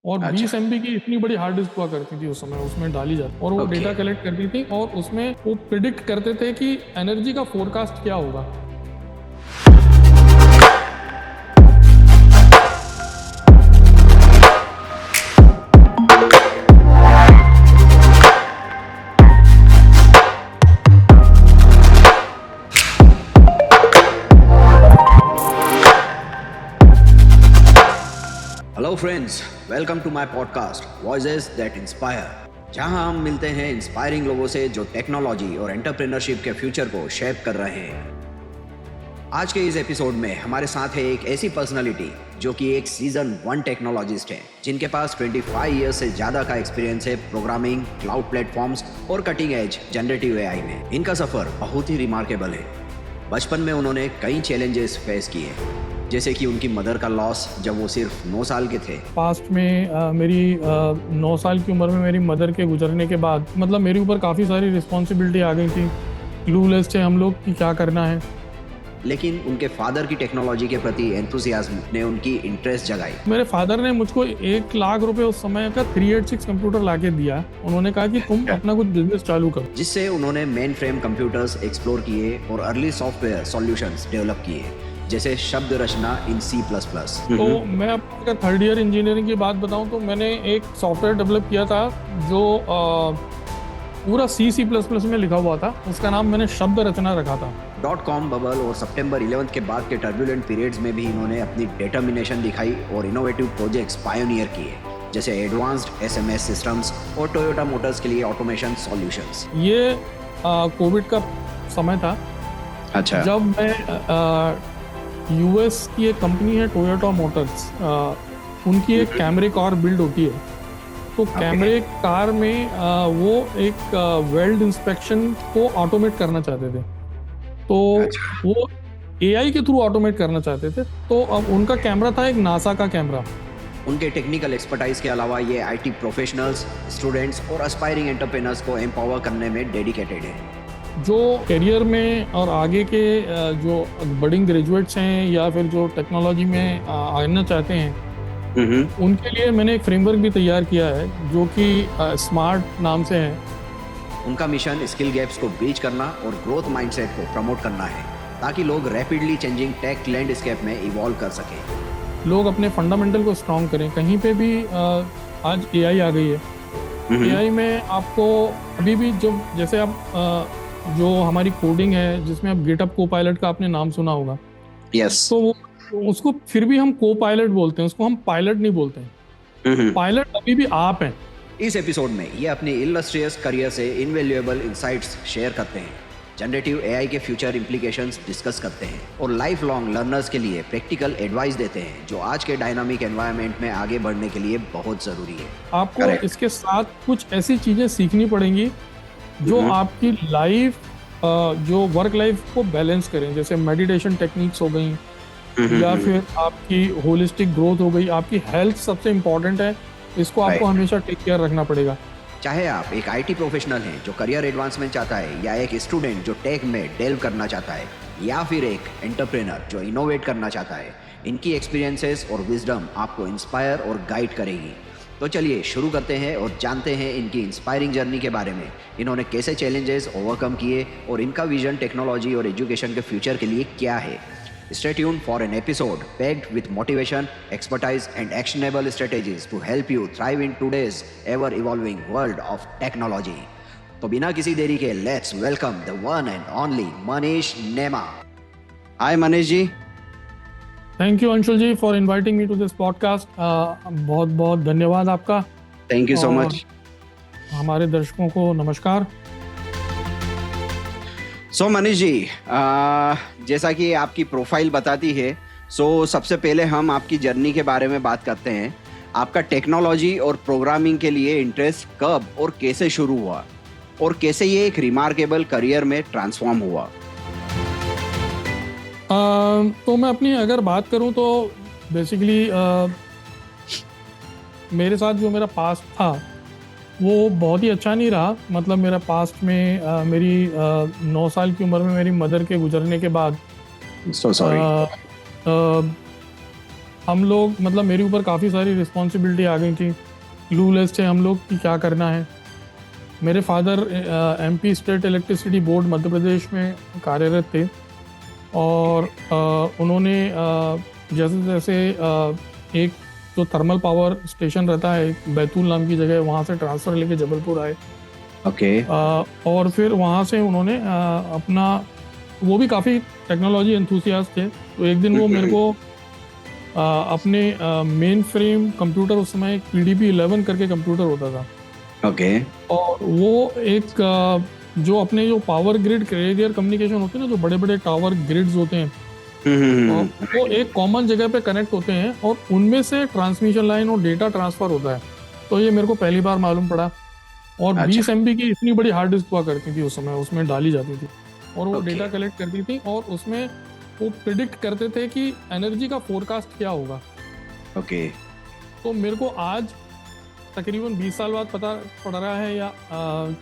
और अच्छा। 20 MB की इतनी बड़ी हार्ड डिस्क हुआ करती थी उस समय, उसमें डाली जाती और वो Okay. डेटा कलेक्ट करती थी और उसमें वो प्रिडिक्ट करते थे कि एनर्जी का फोरकास्ट क्या होगा। Hello friends, welcome to my podcast voices that inspire, जहां हम मिलते हैं इंस्पायरिंग लोगों से जो टेक्नोलॉजी और एंटरप्रेन्योरशिप के फ्यूचर को शेप कर रहे हैं। आज के इस एपिसोड में हमारे साथ है एक ऐसी पर्सनालिटी जो कि एक सीजन 1 टेक्नोलॉजिस्ट है, जिनके पास 25 ईयर्स से ज़्यादा का एक्सपीरियंस है प्रोग्रामिंग, क्लाउड प्लेटफॉर्म्स और कटिंग एज जनरेटिव एआई में। इनका सफ़र बहुत ही रिमार्केबल है। बचपन में उन्होंने कई चैलेंजेस फेस किए, जैसे कि उनकी मदर का लॉस जब वो सिर्फ 9 साल के थे। पास्ट में मेरी 9 साल की उम्र में मेरी मदर के गुजरने के बाद मतलब मेरे ऊपर काफ़ी सारी रिस्पॉन्सिबिलिटी आ गई थी। क्लूलेस थे हम लोग कि क्या करना है। लेकिन उनके फादर की टेक्नोलॉजी के प्रति एंथुसियाज्म ने उनकी इंटरेस्ट जगाई। मेरे फादर ने मुझको 1 लाख रुपए उस समय का 386 कंप्यूटर लाके दिया। उन्होंने कहा कि तुम अपना कुछ बिजनेस चालू करो, जिससे उन्होंने मेन फ्रेम कंप्यूटर्स एक्सप्लोर किए और अर्ली सॉफ्टवेयर सॉल्यूशंस डेवलप किए, जैसे शब्द रचना इन C++। तो मैं अपना 3rd ईयर इंजीनियरिंग की बात बताऊं तो मैंने एक सॉफ्टवेयर डेवलप किया था जो पूरा C++ में लिखा हुआ था। उसका नाम मैंने शब्द रचना रखा था। .com बबल और सितंबर 11 के बाद के टर्बुलेंट पीरियड्स में भी इन्होंने अपनी डिटर्मिनेशन दिखाई और इनोवेटिव प्रोजेक्ट्स पायोनियर किए, जैसे एडवांस्ड SMS सिस्टम्स और टोयोटा मोटर्स के लिए ऑटोमेशन सॉल्यूशंस। ये कोविड का समय था। अच्छा। जब मैं US की एक कंपनी है टोयोटा मोटर्स, उनकी एक कैमरे कार बिल्ड होती है। तो कैमरे कार में वो एक वेल्ड इंस्पेक्शन को ऑटोमेट करना चाहते थे। तो वो AI के थ्रू ऑटोमेट करना चाहते थे। तो अब उनका कैमरा था एक नासा का कैमरा। उनके टेक्निकल एक्सपर्टाइज के अलावा ये IT प्रोफेशनल्स, स्टूडेंट्स और एस्पायरिंग एंटरप्रेन्योर्स को एम्पावर करने में डेडिकेटेड है। जो करियर में और आगे के जो बडिंग ग्रेजुएट्स हैं या फिर जो टेक्नोलॉजी में आना चाहते हैं, उनके लिए मैंने एक फ्रेमवर्क भी तैयार किया है जो कि स्मार्ट नाम से है। उनका मिशन स्किल गैप्स को ब्रीच करना और ग्रोथ माइंडसेट को प्रमोट करना है, ताकि लोग रैपिडली चेंजिंग टेक लैंडस्केप में इवॉल्व कर सकें। लोग अपने फंडामेंटल को स्ट्रॉन्ग करें। कहीं पे भी आज AI आ गई है। AI में आपको अभी भी जो जैसे आप जो हमारी कोडिंग है जिसमें आप गिटहब कोपायलट का आपने नाम सुना होगा। यस। तो उसको फिर भी हम कोपायलट बोलते हैं, उसको हम पायलट नहीं बोलते हैं। पायलट अभी भी आप हैं। इस एपिसोड में ये अपनी इलस्ट्रियस करियर से इनवैल्यूएबल इनसाइट्स शेयर करते हैं, जनरेटिव AI के फ्यूचर इम्प्लीकेशंस डिस्कस करते हैं और लाइफ लॉन्ग लर्नर्स के लिए प्रैक्टिकल एडवाइस देते हैं, जो आज के डायनामिक एनवायरनमेंट में आगे बढ़ने के लिए बहुत ज़रूरी है। आपको इसके साथ कुछ ऐसी चीज़ें सीखनी पड़ेंगी जो आपकी लाइफ जो वर्क लाइफ को बैलेंस करें, जैसे मेडिटेशन टेक्निक्स हो गई या फिर आपकी होलिस्टिक ग्रोथ हो गई। आपकी हेल्थ सबसे इम्पोर्टेंट है, इसको आपको हमेशा टेक केयर रखना पड़ेगा। चाहे आप एक IT प्रोफेशनल हैं जो करियर एडवांसमेंट चाहता है, या एक स्टूडेंट जो टेक में डेल्व करना चाहता है, या फिर एक एंटरप्रेन्योर जो इनोवेट करना चाहता है, इनकी एक्सपीरियंसेस और विजडम आपको इंस्पायर और गाइड करेगी। तो चलिए शुरू करते हैं और जानते हैं इनकी इंस्पायरिंग जर्नी के बारे में। इन्होंने कैसे चैलेंजेस ओवरकम किए और इनका विजन टेक्नोलॉजी और एजुकेशन के फ्यूचर के लिए क्या है। Stay tuned for an episode packed with motivation, expertise, and actionable strategies to help you thrive in today's ever-evolving world of technology. तो बिना किसी देरी के let's welcome the one and only Manish Nema. Hi Manish ji. Thank you Anshul ji for inviting me to this podcast. बहुत बहुत धन्यवाद आपका। Thank you so much. हमारे दर्शकों को नमस्कार। सो मनीष जी, जैसा कि आपकी प्रोफाइल बताती है, सबसे पहले हम आपकी जर्नी के बारे में बात करते हैं। आपका टेक्नोलॉजी और प्रोग्रामिंग के लिए इंटरेस्ट कब और कैसे शुरू हुआ, और कैसे ये एक रिमार्केबल करियर में ट्रांसफॉर्म हुआ? तो मैं अपनी अगर बात करूं तो बेसिकली मेरे साथ जो मेरा पास्ट था वो बहुत ही अच्छा नहीं रहा। मतलब मेरा पास्ट में मेरी 9 साल की उम्र में मेरी मदर के गुजरने के बाद हम लोग मतलब मेरे ऊपर काफ़ी सारी रिस्पॉन्सिबिलिटी आ गई थी, क्लूलेस थे हम लोग कि क्या करना है। मेरे father MP state electricity board Madhya Pradesh में कार्यरत थे और उन्होंने जैसे जैसे एक जो थर्मल पावर स्टेशन रहता है बैतूल नाम की जगह, वहाँ से ट्रांसफ़र लेके जबलपुर आए। ओके। और फिर वहाँ से उन्होंने अपना, वो भी काफ़ी टेक्नोलॉजी एंथुसियास्ट थे, तो एक दिन वो मेरे को अपने मेन फ्रेम कंप्यूटर, उस समय PDP 11 करके कंप्यूटर होता था, ओके। और वो एक जो अपने जो पावर ग्रिड कैरियर कम्युनिकेशन होते हैं ना, जो बड़े बड़े टावर ग्रिड्स होते हैं, और वो एक कॉमन जगह पे कनेक्ट होते हैं और उनमें से ट्रांसमिशन लाइन और डेटा ट्रांसफर होता है। तो ये मेरे को पहली बार मालूम पड़ा। और 20 MB की इतनी बड़ी हार्ड डिस्क हुआ करती थी उस समय, उसमें डाली जाती थी और वो डेटा कलेक्ट करती थी और उसमें वो प्रिडिक्ट करते थे कि एनर्जी का फोरकास्ट क्या होगा। ओके। तो मेरे को आज तकरीबन 20 साल बाद पता पड़ रहा है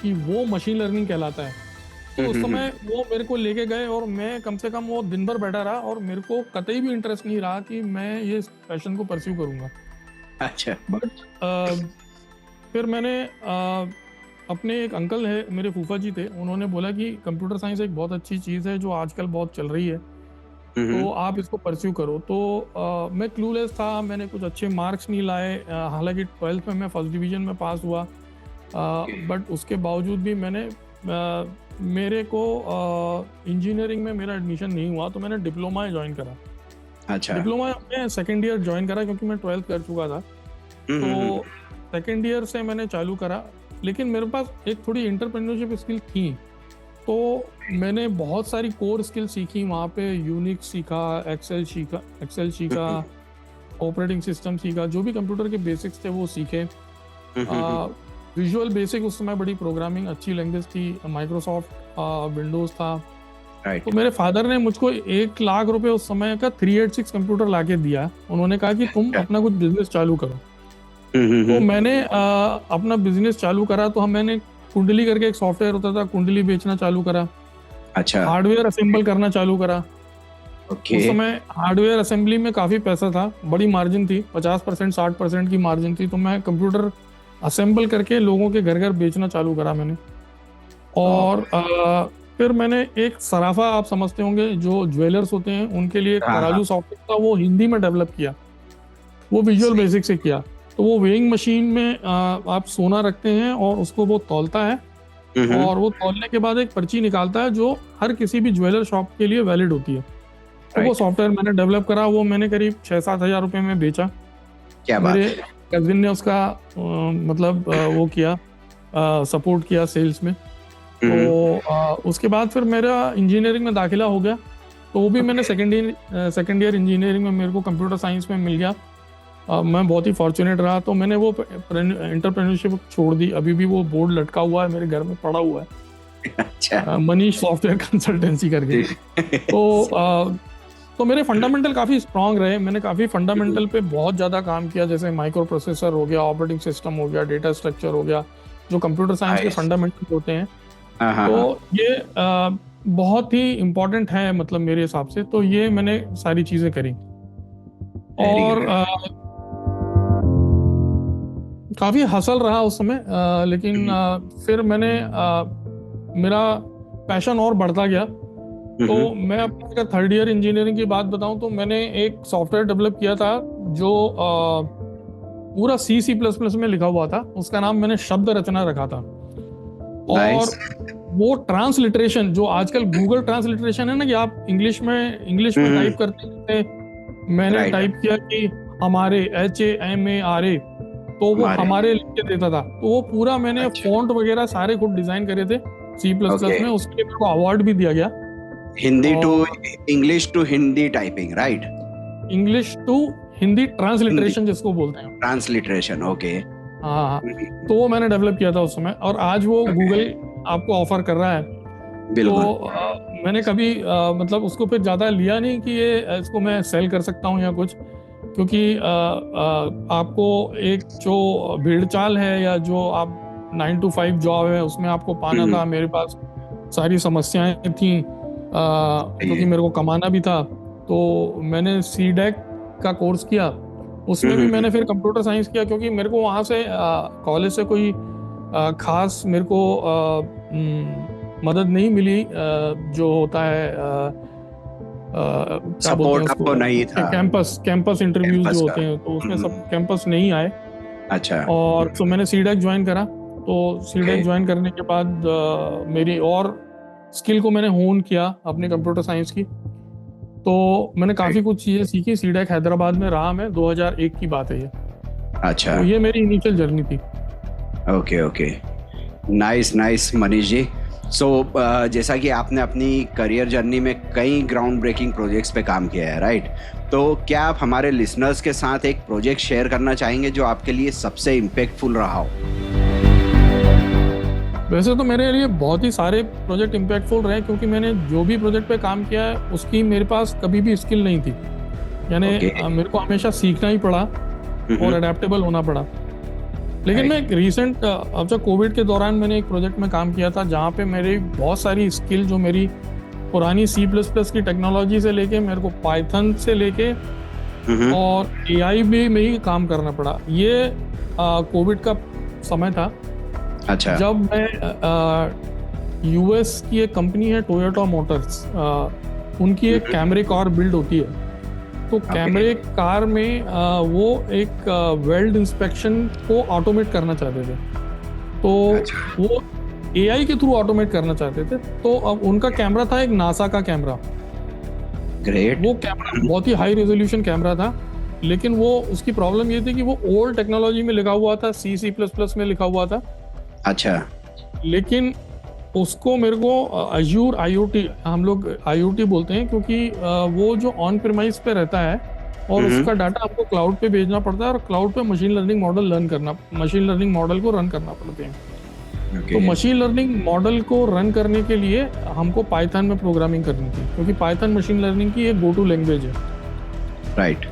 कि वो मशीन लर्निंग कहलाता है। तो उस समय वो मेरे को लेके गए और मैं कम से कम वो दिन भर बैठा रहा और मेरे को कतई भी इंटरेस्ट नहीं रहा कि मैं ये पैशन को परस्यू करूँगा। अच्छा। बट फिर मैंने अपने एक अंकल है, मेरे फूफा जी थे, उन्होंने बोला कि कंप्यूटर साइंस एक बहुत अच्छी चीज़ है जो आजकल बहुत चल रही है, तो आप इसको परस्यू करो। तो मैं क्लूलेस था, मैंने कुछ अच्छे मार्क्स नहीं लाए, हालांकि 12th में मैं फर्स्ट डिवीजन में पास हुआ, बट उसके बावजूद भी मैंने मेरे को इंजीनियरिंग में मेरा एडमिशन नहीं हुआ, तो मैंने डिप्लोमा ज्वाइन करा। अच्छा। डिप्लोमा में सेकेंड ईयर ज्वाइन करा क्योंकि मैं 12th कर चुका था, तो सेकेंड ईयर से मैंने चालू करा। लेकिन मेरे पास एक थोड़ी एंटरप्रेन्योरशिप स्किल थी, तो मैंने बहुत सारी कोर स्किल सीखी वहाँ पे। यूनिक्स सीखा, एक्सेल सीखा, ऑपरेटिंग सिस्टम सीखा, जो भी कंप्यूटर के बेसिक्स थे वो सीखे। विजुअल बेसिक, उस समय बड़ी प्रोग्रामिंग अच्छी लैंग्वेज थी, माइक्रोसॉफ्ट विंडोज़ था। तो मेरे फादर ने मुझको 1 लाख रुपए उस समय का 386 कंप्यूटर ला के दिया। उन्होंने कहा कि तुम अपना कुछ बिजनेस चालू करो। तो मैंने अपना बिजनेस चालू करा। तो मैंने कुंडली करके एक सॉफ्टवेयर होता था, कुंडली बेचना चालू करा। अच्छा। हार्डवेयर असेंबल करना चालू करा। ओके। उस समय हार्डवेयर असेंबली में काफ़ी पैसा था, बड़ी मार्जिन थी, 50% 60% की मार्जिन थी। तो मैं कंप्यूटर असेंबल करके लोगों के घर घर बेचना चालू करा मैंने। और फिर मैंने एक सराफा, आप समझते होंगे, जो ज्वेलर्स होते हैं उनके लिए तराजू सॉफ्टवेयर था, वो हिंदी में डेवलप किया, वो विजुअल बेसिक से किया। तो वो वेइंग मशीन में आप सोना रखते हैं और उसको वो तौलता है, और वो तौलने के बाद एक पर्ची निकालता है जो हर किसी भी ज्वेलर शॉप के लिए वैलिड होती है। तो वो सॉफ्टवेयर मैंने डेवलप करा, वो मैंने करीब 6-7 हज़ार रुपये में बेचा। क्या बात मेरे है। कजिन ने उसका मतलब वो किया, सपोर्ट किया सेल्स में। तो उसके बाद फिर मेरा इंजीनियरिंग में दाखिला हो गया। तो वो भी मैंने सेकेंड ईयर इंजीनियरिंग में मेरे को कंप्यूटर साइंस में मिल गया। मैं बहुत ही फॉर्चुनेट रहा। तो मैंने वो एंटरप्रेन्योरशिप छोड़ दी। अभी भी वो बोर्ड लटका हुआ है मेरे घर में, पड़ा हुआ है। अच्छा। मनीष सॉफ्टवेयर कंसल्टेंसी करके। तो मेरे फंडामेंटल काफ़ी स्ट्रांग रहे। मैंने काफ़ी फंडामेंटल पे बहुत ज़्यादा काम किया, जैसे माइक्रो प्रोसेसर हो गया, ऑपरेटिंग सिस्टम हो गया, डेटा स्ट्रक्चर हो गया, जो कंप्यूटर साइंस के फंडामेंटल होते हैं। तो ये बहुत ही इम्पोर्टेंट है, मतलब मेरे हिसाब से। तो ये मैंने सारी चीज़ें करी और काफ़ी हसल रहा उस समय। लेकिन फिर मैंने मेरा पैशन और बढ़ता गया। तो मैं अपने थर्ड ईयर इंजीनियरिंग की बात बताऊं तो मैंने एक सॉफ्टवेयर डेवलप किया था जो पूरा C++ में लिखा हुआ था। उसका नाम मैंने शब्द रचना रखा था। और वो ट्रांसलिटरेशन, जो आजकल गूगल ट्रांसलिटरेशन है ना, कि आप इंग्लिश में टाइप करते हैं, मैंने टाइप किया कि हमारे, HAMARE, तो वो हमारे लिख के देता था। तो वो पूरा मैंने फॉन्ट वगैरह सारे खुद डिजाइन करे थे C++ में। उसके लिए मेरे को अवार्ड भी दिया गया। Hindi to English to Hindi typing, right? English to Hindi transliteration जिसको बोलते हैं, ट्रांसलिटरेशन। ओके। हाँ। तो वो मैंने डेवलप किया था उस समय, और आज वो गूगल आपको ऑफर कर रहा है। तो मैंने कभी मतलब उसको फिर ज़्यादा लिया नहीं कि ये इसको मैं सेल कर सकता हूँ या कुछ, क्योंकि आपको एक जो भीड़ चाल है या जो आप 9 to 5 जॉब है उसमें आपको पाना था। मेरे पास सारी समस्याएं थी, क्योंकि मेरे को कमाना भी था। तो मैंने CDEC का कोर्स किया, उसमें भी मैंने फिर कंप्यूटर साइंस किया, क्योंकि मेरे को वहाँ से कॉलेज से कोई खास मेरे को मदद नहीं मिली, जो होता है क्या बोलते हैं सपोर्ट आपको नहीं था? कैंपस इंटरव्यूज कैंपस जो का। होते हैं, तो उसमें सब कैंपस नहीं आए। अच्छा। और तो मैंने सीडेक ज्वाइन करा। तो सीडेक Okay. ज्वाइन करने के बाद मेरी और स्किल को मैंने होन किया अपने कंप्यूटर साइंस की। तो मैंने काफ़ी कुछ चीज़ें सीखी। सीडेक हैदराबाद में रहा मैं, 2001 की बात है ये। अच्छा। तो ये मेरी इनिशियल जर्नी थी। Okay okay, nice nice Manish ji. So जैसा कि आपने अपनी करियर जर्नी में कई ग्राउंड ब्रेकिंग प्रोजेक्ट्स पे काम किया है, राइट? तो क्या आप हमारे लिसनर्स के साथ एक प्रोजेक्ट शेयर करना चाहेंगे जो आपके लिए सबसे इम्पैक्टफुल रहा हो? वैसे तो मेरे लिए बहुत ही सारे प्रोजेक्ट इम्पैक्टफुल रहे, क्योंकि मैंने जो भी प्रोजेक्ट पे काम किया है उसकी मेरे पास कभी भी स्किल नहीं थी। यानी Okay. मेरे को हमेशा सीखना ही पड़ा और अडेप्टेबल होना पड़ा। लेकिन मैं एक रिसेंट अब जब कोविड के दौरान मैंने एक प्रोजेक्ट में काम किया था, जहाँ पे मेरी बहुत सारी स्किल जो मेरी पुरानी C++ की टेक्नोलॉजी से लेके मेरे को पाइथन से लेके और AI भी में ही काम करना पड़ा। ये कोविड का समय था, अच्छा। जब मैं US की एक कंपनी है टोयोटा मोटर्स, उनकी एक कैमरे कार बिल्ड होती है। तो कैमरे कार में वो एक वेल्ड इंस्पेक्शन को ऑटोमेट करना चाहते थे। तो वो AI के थ्रू ऑटोमेट करना चाहते थे। तो अब उनका कैमरा था एक नासा का कैमरा। ग्रेट। वो कैमरा बहुत ही हाई रेजोल्यूशन कैमरा था, लेकिन वो उसकी प्रॉब्लम ये थी कि वो ओल्ड टेक्नोलॉजी में लिखा हुआ था, C++ में लिखा हुआ था। अच्छा। लेकिन उसको मेरे को अजूर IoT, हम लोग IoT बोलते हैं, क्योंकि वो जो ऑन प्रीमाइस पे रहता है और उसका डाटा हमको क्लाउड पे भेजना पड़ता है, और क्लाउड पे मशीन लर्निंग मॉडल को रन करना पड़ते हैं। तो मशीन लर्निंग मॉडल को रन करने के लिए हमको पाइथन में प्रोग्रामिंग करनी थी, क्योंकि पाइथन मशीन लर्निंग की एक गो टू लैंग्वेज है। राइट।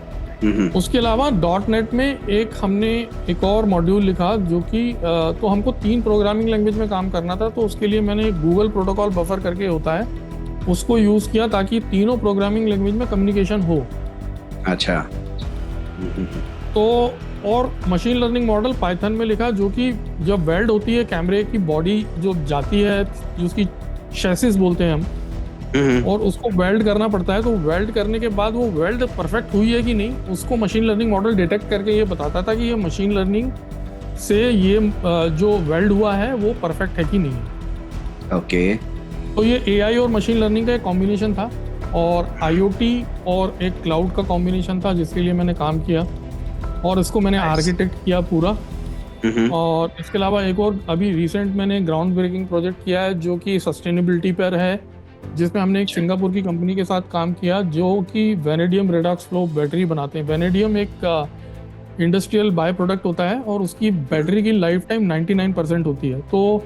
उसके अलावा .NET में हमने एक और मॉड्यूल लिखा, जो कि तो हमको 3 प्रोग्रामिंग लैंग्वेज में काम करना था। तो उसके लिए मैंने गूगल प्रोटोकॉल बफर करके होता है, उसको यूज़ किया ताकि तीनों प्रोग्रामिंग लैंग्वेज में कम्युनिकेशन हो। अच्छा। तो और मशीन लर्निंग मॉडल पाइथन में लिखा, जो कि जब वेल्ड होती है कैमरे की बॉडी जो जाती है, जिसकी शैसिस बोलते हैं हम, और उसको वेल्ड करना पड़ता है। तो वेल्ड करने के बाद वो वेल्ड परफेक्ट हुई है कि नहीं, उसको मशीन लर्निंग मॉडल डिटेक्ट करके ये बताता था कि ये मशीन लर्निंग से ये जो वेल्ड हुआ है वो परफेक्ट है कि नहीं। ओके। तो ये AI और मशीन लर्निंग का एक कॉम्बिनेशन था, और IoT और एक क्लाउड का कॉम्बिनेशन था, जिसके लिए मैंने काम किया, और इसको मैंने आर्किटेक्ट किया पूरा। और इसके अलावा एक और अभी रिसेंट मैंने ग्राउंड ब्रेकिंग प्रोजेक्ट किया है, जो कि सस्टेनेबिलिटी पर है, जिसमें हमने एक सिंगापुर की कंपनी के साथ काम किया, जो कि वेनेडियम रेडॉक्स फ्लो बैटरी बनाते हैं। वेनेडियम एक इंडस्ट्रियल बाय प्रोडक्ट होता है, और उसकी बैटरी की लाइफ टाइम 99% होती है। तो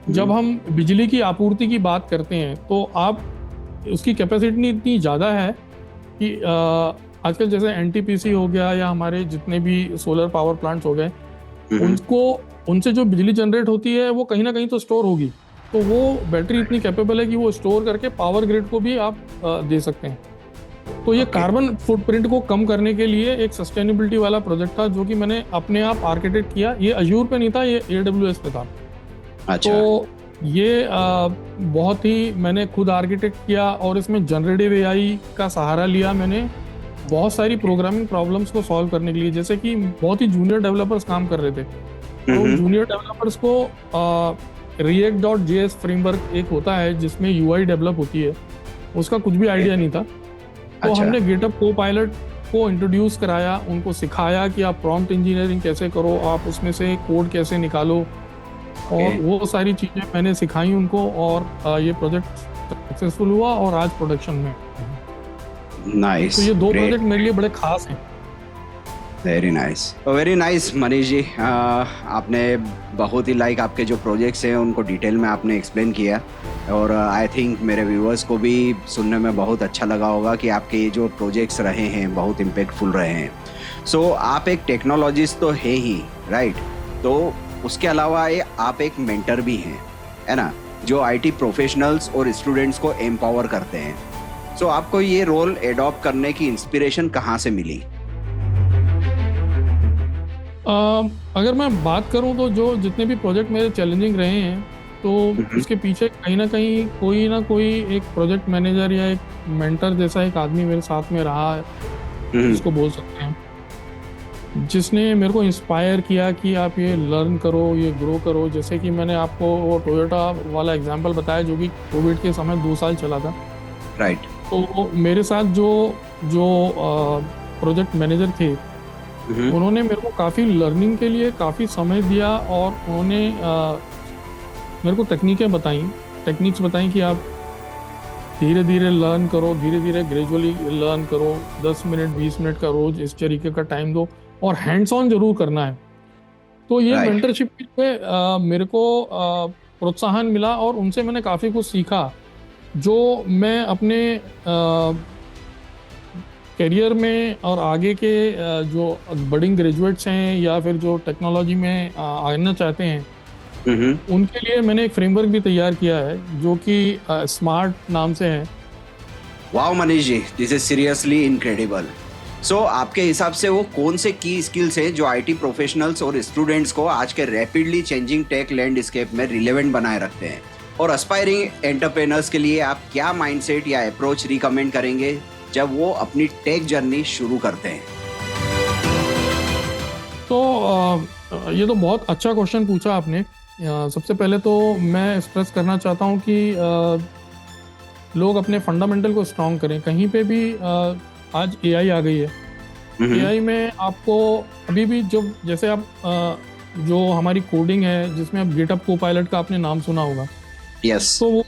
जब हम बिजली की आपूर्ति की बात करते हैं, तो आप उसकी कैपेसिटी इतनी ज़्यादा है कि आजकल जैसे NTPC हो गया, या हमारे जितने भी सोलर पावर प्लांट्स हो गए, उनसे जो बिजली जनरेट होती है वो कहीं ना कहीं तो स्टोर होगी। तो वो बैटरी इतनी कैपेबल है कि वो स्टोर करके पावर ग्रिड को भी आप दे सकते हैं। तो ये कार्बन फुटप्रिंट को कम करने के लिए एक सस्टेनेबिलिटी वाला प्रोजेक्ट था, जो कि मैंने अपने आप आर्किटेक्ट किया। ये अजूर पे नहीं था, ये AWS पे था। अच्छा। तो ये बहुत ही मैंने खुद आर्किटेक्ट किया, और इसमें जनरेटिव AI का सहारा लिया मैंने बहुत सारी प्रोग्रामिंग प्रॉब्लम्स को सॉल्व करने के लिए। जैसे कि बहुत ही जूनियर डेवलपर्स काम कर रहे थे, तो जूनियर डेवलपर्स को React.js फ्रेमवर्क एक होता है जिसमें UI डेवलप होती है, उसका कुछ भी आइडिया नहीं था। तो हमने GitHub Copilot को इंट्रोड्यूस कराया, उनको सिखाया कि आप प्रॉम्प्ट इंजीनियरिंग कैसे करो, आप उसमें से कोड कैसे निकालो, और वो सारी चीज़ें मैंने सिखाई उनको, और ये प्रोजेक्ट सक्सेसफुल हुआ और आज प्रोडक्शन में। नाइस। तो ये 2 प्रोजेक्ट मेरे लिए बड़े खास हैं। वेरी नाइस मनीष जी। आपने बहुत ही आपके जो प्रोजेक्ट्स हैं उनको डिटेल में आपने एक्सप्लेन किया, और आई थिंक मेरे व्यूअर्स को भी सुनने में बहुत अच्छा लगा होगा कि आपके ये जो प्रोजेक्ट्स रहे हैं बहुत इम्पैक्टफुल रहे हैं। सो आप एक टेक्नोलॉजिस्ट तो है ही, राइट? तो उसके अलावा आप एक मेंटर भी हैं, है ना, जो IT प्रोफेशनल्स और स्टूडेंट्स को एम्पावर करते हैं। सो आपको ये रोल एडॉप्ट करने की इंस्पिरेशन कहाँ से मिली? अगर मैं बात करूं तो जो जितने भी प्रोजेक्ट मेरे चैलेंजिंग रहे हैं, तो हम्म। उसके पीछे कहीं ना कोई एक प्रोजेक्ट मैनेजर या एक मेंटर जैसा एक आदमी मेरे साथ में रहा है, हम्म। जिसको बोल सकते हैं, जिसने मेरे को इंस्पायर किया कि आप ये लर्न करो, ये ग्रो करो। जैसे कि मैंने आपको वो टोयोटा वाला एग्जांपल बताया, जो कि कोविड के समय 2 साल चला था। राइट। तो मेरे साथ जो जो प्रोजेक्ट मैनेजर थे, हम्म। उन्होंने मेरे को काफ़ी लर्निंग के लिए काफ़ी समय दिया, और उन्होंने मेरे को टेक्निक्स बताई कि आप धीरे धीरे लर्न करो, धीरे धीरे ग्रेजुअली लर्न करो, 10 मिनट 20 मिनट का रोज इस तरीके का टाइम दो, और हैंड्स ऑन जरूर करना है। तो ये राइट। मेंटरशिप में मेरे को प्रोत्साहन मिला, और उनसे मैंने काफ़ी कुछ सीखा, जो मैं अपने करियर में और आगे के जो बडिंग ग्रेजुएट्स हैं या फिर जो टेक्नोलॉजी में आना चाहते हैं, हम्म। उनके लिए मैंने एक फ्रेमवर्क भी तैयार किया है, जो कि स्मार्ट नाम से है। Wow Manish ji, this is seriously incredible. So आपके हिसाब से वो कौन से की स्किल्स हैं जो आईटी प्रोफेशनल्स और स्टूडेंट्स को आज के रैपिडली चेंजिंग टेक लैंडस्केप में रिलेवेंट बनाए रखते हैं? और एस्पायरिंग एंटरप्रेन्योर्स के लिए आप क्या माइंडसेट या अप्रोच रिकमेंड करेंगे जब वो अपनी टेक जर्नी शुरू करते हैं? तो ये तो बहुत अच्छा क्वेश्चन पूछा आपने। सबसे पहले तो मैं स्ट्रेस करना चाहता हूँ कि लोग अपने फंडामेंटल को स्ट्रॉन्ग करें। कहीं पे भी आज एआई आ गई है। एआई में आपको अभी भी जैसे आप जो हमारी कोडिंग है, जिसमें आप गिटहब कोपायलट का आपने नाम सुना होगा। यस। तो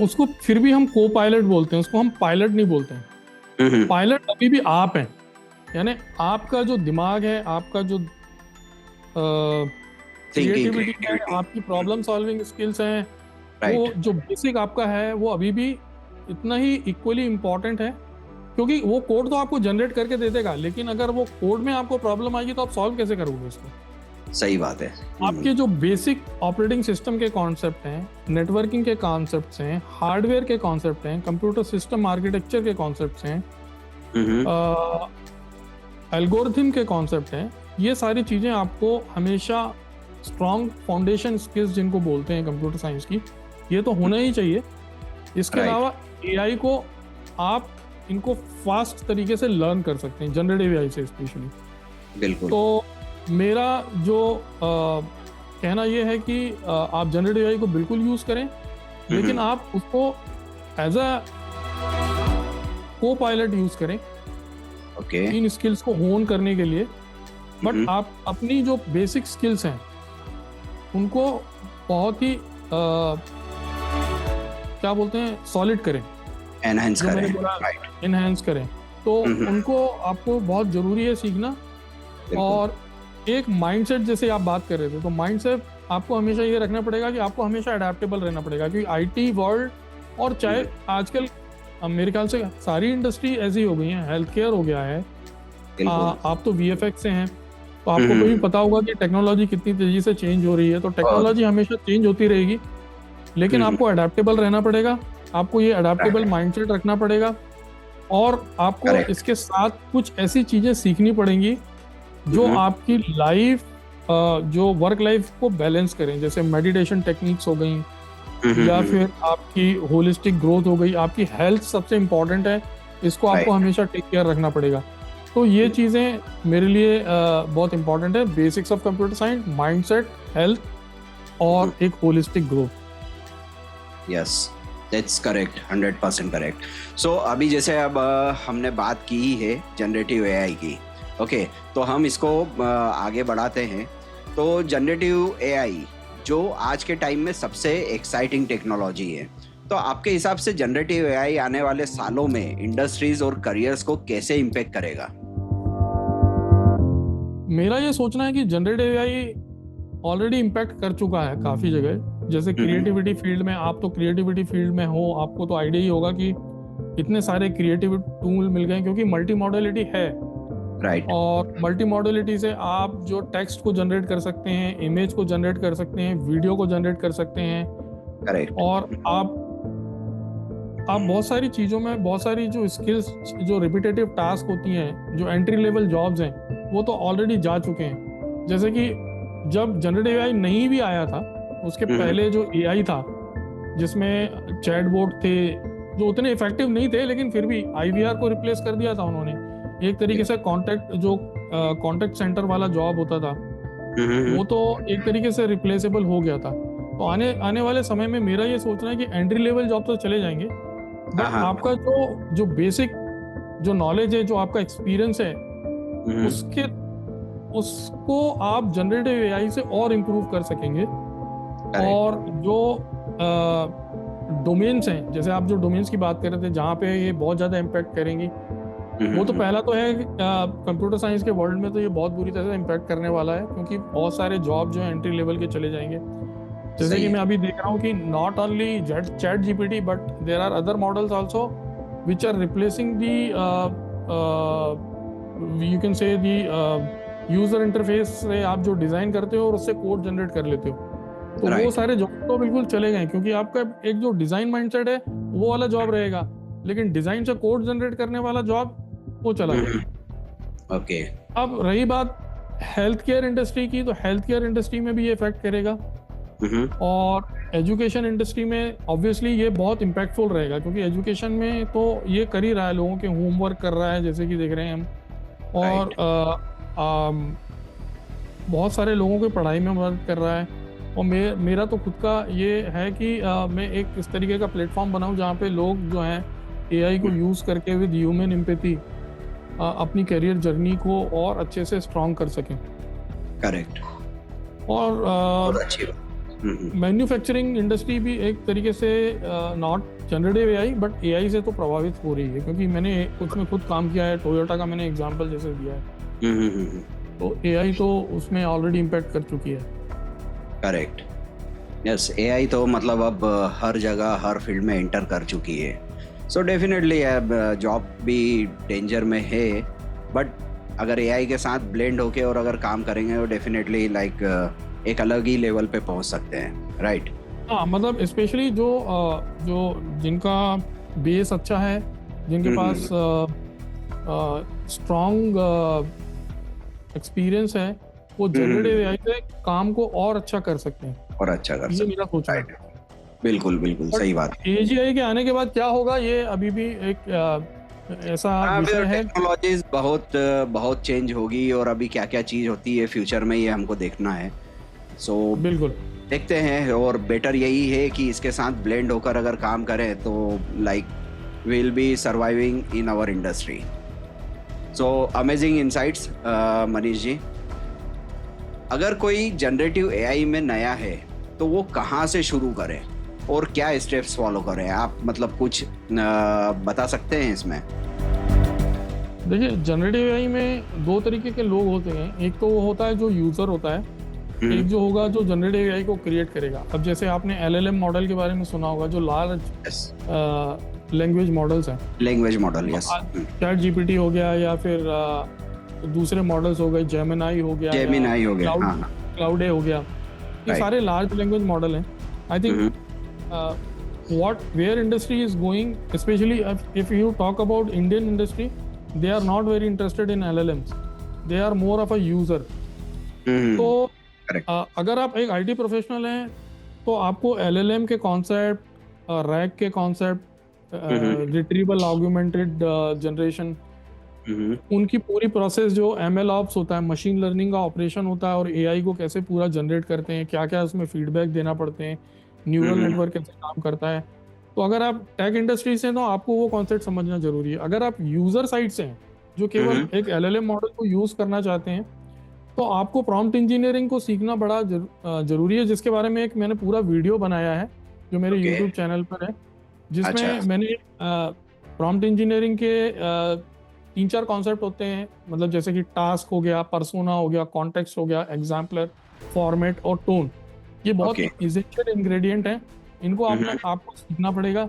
उसको फिर भी हम कोपायलट बोलते हैं, उसको हम पायलट नहीं बोलते हैं। पायलट अभी भी आप हैं, यानी आपका जो दिमाग है, आपका जो क्रिएटिविटी है, आपकी प्रॉब्लम सॉल्विंग स्किल्स हैं, वो जो बेसिक आपका है, वो अभी भी इतना ही इक्वली इम्पोर्टेंट है। क्योंकि वो कोड तो आपको जनरेट करके दे देगा, लेकिन अगर वो कोड में आपको प्रॉब्लम आएगी तो आप सॉल्व कैसे करोगे उसको? सही बात है। आपके जो बेसिक ऑपरेटिंग सिस्टम के कॉन्सेप्ट हैं, नेटवर्किंग के कॉन्सेप्ट्स हैं, हार्डवेयर के कॉन्सेप्ट हैं, कंप्यूटर सिस्टम आर्किटेक्चर के कॉन्सेप्ट्स हैं, एल्गोरिथम के कॉन्सेप्ट हैं, ये सारी चीज़ें आपको हमेशा स्ट्रॉन्ग फाउंडेशन स्किल्स जिनको बोलते हैं कंप्यूटर साइंस की, ये तो होना ही चाहिए। इसके अलावा एआई को आप इनको फास्ट तरीके से लर्न कर सकते हैं, जनरेटिव एआई से स्पेशली। बिल्कुल। तो मेरा जो कहना ये है कि आप जनरेटिव एआई को बिल्कुल यूज़ करें, लेकिन आप उसको एज अ को पायलट यूज़ करें इन स्किल्स को होन करने के लिए। बट आप अपनी जो बेसिक स्किल्स हैं उनको बहुत ही क्या बोलते हैं, सॉलिड करें, एनहांस करें। एनहांस करें। तो उनको आपको बहुत ज़रूरी है सीखना। और एक माइंडसेट, जैसे आप बात कर रहे थे, तो माइंडसेट आपको हमेशा ये रखना पड़ेगा कि आपको हमेशा अडेप्टेबल रहना पड़ेगा, क्योंकि आईटी वर्ल्ड, और चाहे आजकल मेरे ख्याल से सारी इंडस्ट्री ऐसी हो गई है, हेल्थ केयर हो गया है, आप तो वीएफएक्स से हैं, तो आपको भी पता होगा कि टेक्नोलॉजी कितनी तेजी से चेंज हो रही है। तो टेक्नोलॉजी हमेशा चेंज होती रहेगी, लेकिन आपको अडेप्टेबल रहना पड़ेगा, आपको ये अडेप्टेबल माइंडसेट रखना पड़ेगा, और आपको इसके साथ कुछ ऐसी चीज़ें सीखनी पड़ेंगी जो आपकी लाइफ, जो वर्क लाइफ को बैलेंस करें। जैसे मेडिटेशन टेक्निक्स हो गई, या फिर आपकी होलिस्टिक ग्रोथ हो गई। आपकी हेल्थ सबसे इम्पोर्टेंट है, इसको आपको हमेशा टेक केयर रखना पड़ेगा। तो ये चीज़ें मेरे लिए बहुत इंपॉर्टेंट है, basics of computer science, mindset, health, और एक holistic growth. Yes, that's correct, 100% correct. So अभी जैसे अब हमने बात की ही है जनरेटिव एआई की, ओके, तो हम इसको आगे बढ़ाते हैं। तो जनरेटिव एआई जो आज के टाइम में सबसे एक्साइटिंग टेक्नोलॉजी है, तो आपके हिसाब से जनरेटिव एआई आने वाले सालों में इंडस्ट्रीज और करियर्स को कैसे इम्पैक्ट करेगा? मेरा ये सोचना है कि जनरेटिव एआई ऑलरेडी इम्पैक्ट कर चुका है काफ़ी जगह। जैसे क्रिएटिविटी फील्ड में, आप तो क्रिएटिविटी फील्ड में हो, आपको तो आइडिया ही होगा कि इतने सारे क्रिएटिव टूल मिल गए, क्योंकि मल्टी मॉडलिटी है। और मल्टी मॉडलिटी से आप जो टेक्स्ट को जनरेट कर सकते हैं, इमेज को जनरेट कर सकते हैं, वीडियो को जनरेट कर सकते हैं। और आप बहुत सारी चीज़ों में, बहुत सारी जो स्किल्स, जो रिपीटेटिव टास्क होती हैं, जो एंट्री लेवल जॉब्स हैं, वो तो ऑलरेडी जा चुके हैं। जैसे कि जब जनरेटिव एआई नहीं भी आया था, उसके पहले जो एआई था जिसमें चैटबॉट थे जो उतने इफेक्टिव नहीं थे, लेकिन फिर भी आईवीआर को रिप्लेस कर दिया था उन्होंने। एक तरीके से कॉन्टेक्ट सेंटर वाला जॉब होता था वो तो एक तरीके से रिप्लेसेबल हो गया था। तो आने आने वाले समय में मेरा ये सोचना है कि एंट्री लेवल जॉब तो चले जाएंगे, बट आपका जो बेसिक जो नॉलेज है, जो आपका एक्सपीरियंस है, उसको आप जनरेटिव एआई से और इम्प्रूव कर सकेंगे। और जो डोमेन्स हैं, जैसे आप जो डोमेन्स की बात कर रहे थे जहाँ पे ये बहुत ज़्यादा इम्पैक्ट करेंगी, वो तो पहला तो है कंप्यूटर साइंस के वर्ल्ड में तो ये बहुत बुरी तरह से इम्पैक्ट करने वाला है, क्योंकि बहुत सारे जॉब जो है एंट्री लेवल के चले जाएंगे। जैसे कि मैं अभी देख रहा हूँ कि not only ChatGPT but there are other models also which are replacing the you can say the user interface से आप जो डिजाइन करते हो और उससे कोड जनरेट कर लेते हो, तो वो सारे जॉब तो बिल्कुल चले गए, क्योंकि आपका एक जो डिजाइन माइंडसेट है वो वाला जॉब रहेगा, लेकिन डिजाइन से कोड जनरेट करने वाला जॉब वो चला गया। ओके। अब रही बात हेल्थ केयर इंडस्ट्री की, तो हेल्थ केयर इंडस्ट्री में भी ये इफेक्ट करेगा, और एजुकेशन इंडस्ट्री में ऑब्वियसली ये बहुत इम्पैक्टफुल रहेगा, क्योंकि एजुकेशन में तो ये कर ही रहा है, लोगों के होमवर्क कर रहा है जैसे कि देख रहे हैं हम, और बहुत सारे लोगों की पढ़ाई में मदद कर रहा है। और मेरा तो खुद का ये है कि मैं एक इस तरीके का प्लेटफॉर्म बनाऊं जहाँ पे लोग जो हैं एआई को यूज़ करके विद ह्यूमन एम्पैथी अपनी करियर जर्नी को और अच्छे से स्ट्रॉन्ग कर सकें। करेक्ट। और मैन्युफैक्चरिंग इंडस्ट्री भी एक तरीके से not generative AI but AI से तो प्रभावित हो रही है, क्योंकि मैंने उसमें खुद काम किया है। टोयोटा का मैंने एग्जांपल जैसे दिया है, तो एआई तो उसमें ऑलरेडी इम्पैक्ट कर चुकी है। करेक्ट। यस, एआई तो मतलब अब हर जगह हर फील्ड में एंटर कर चुकी है। सो डेफिनेटली जॉब भी डेंजर में है, बट अगर एआई के साथ ब्लेंड होके और अगर काम करेंगे तो डेफिनेटली लाइक एक अलग ही लेवल पे पहुंच सकते हैं, राइट? हाँ, मतलब स्पेशली जो जिनका बेस अच्छा है, जिनके पास स्ट्रॉन्ग एक्सपीरियंस है, वो जनरेटिव एआई से काम को और अच्छा कर सकते हैं, और अच्छा कर ये सकते मेरा सोचना है। बिल्कुल बिल्कुल सही बात। एजीआई के आने के बाद क्या होगा ये अभी भी एक ऐसा विषय है। टेक्नोलॉजीज बहुत चेंज होगी, और अभी क्या क्या चीज होती है फ्यूचर में ये हमको देखना है। सो बिल्कुल देखते हैं, और बेटर यही है कि इसके साथ ब्लेंड होकर अगर काम करें तो like will be surviving in our industry. So amazing insights Manish ji. अगर कोई जनरेटिव एआई में नया है तो वो कहाँ से शुरू करे और क्या स्टेप्स फॉलो करें? आप मतलब कुछ बता सकते हैं इसमें? देखिए, जनरेटिव एआई में दो तरीके के लोग होते हैं। एक तो वो होता है जो यूजर होता है, एक जो होगा जो जनरेटिव एआई को क्रिएट करेगा। अब जैसे आपने एलएलएम मॉडल के बारे में सुना होगा, जो लार्ज लैंग्वेज मॉडल्स हैं, language model, yes, chat GPT हो गया, या फिर दूसरे मॉडल्स हो गए, जेमिनाई हो गया, क्लाउडे हो गया, ये सारे लार्ज लैंग्वेज मॉडल हैं। I think where industry is going, especially if you talk about Indian industry, they are not very interested in LLMs, they are more of a user. तो अगर आप एक आईटी प्रोफेशनल हैं तो आपको LLM के concept, rack के concept, retrieval augmented generation, उनकी पूरी प्रोसेस, जो एमएल ऑप्स होता है, मशीन लर्निंग का ऑपरेशन होता है, और एआई को कैसे पूरा जनरेट करते हैं, क्या क्या उसमें फीडबैक देना पड़ते हैं, न्यूरल नेटवर्क कैसे काम करता है। तो अगर आप टेक इंडस्ट्री से हैं तो आपको वो कॉन्सेप्ट समझना जरूरी है। अगर आप यूजर साइड से हैं जो केवल एक एलएलएम मॉडल को यूज करना चाहते हैं, तो आपको प्रॉम्प्ट इंजीनियरिंग को सीखना बड़ा जरूरी है, जिसके बारे में एक मैंने पूरा वीडियो बनाया है जो मेरे यूट्यूब चैनल पर है, जिसमें मैंने प्रॉम्प्ट इंजीनियरिंग के 3-4 कॉन्सेप्ट होते हैं, मतलब जैसे कि टास्क हो गया, पर्सोना हो गया, कॉन्टेक्स्ट हो गया, एग्जाम्पलर, फॉर्मेट और टोन। ये बहुत एसेंशियल इंग्रेडिएंट हैं, इनको आपको सीखना पड़ेगा।